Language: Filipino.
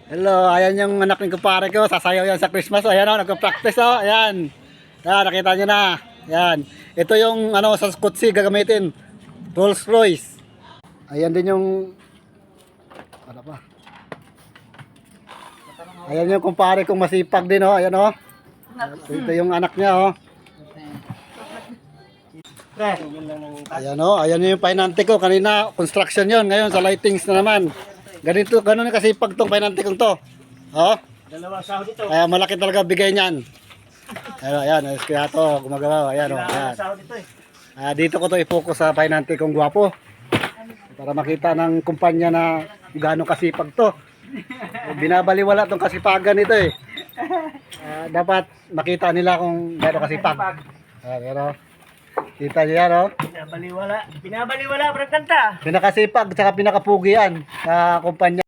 Hello, ayan yung anak ng kumpare ko. Sasayaw yan sa Christmas. Ayan o, nagpa-practice o. Ayan. Ayan, nakita nyo na. Ayan. Ito yung ano sa Scottsy gagamitin. Rolls Royce. Ayan din yung ano pa. Ayan yung kumpare kong masipag din o. Ayan o. Ito yung anak niya o. Ayan o. Ayan yung painante ko. Kanina construction yon. Ngayon sa lightings na naman. Ganito, ganun kasipag tong painante kong to. Oh. Dalawang sahod ito. Kaya malaki talaga bigay niyan. Ayan, kaya to gumagawa. Ayan o. Ayan. Sahod ito eh. Dito ko to i-focus sa painante kong gwapo. Para makita ng kumpanya na gaano kasipag to. Binabaliwala tong kasipagan nito eh. Dapat makita nila kung gaano kasipag. Pero kita niyo yan oh. Binabaliwala, brad kanta. Pinakasipag at pinakapugi yan sa kumpanya.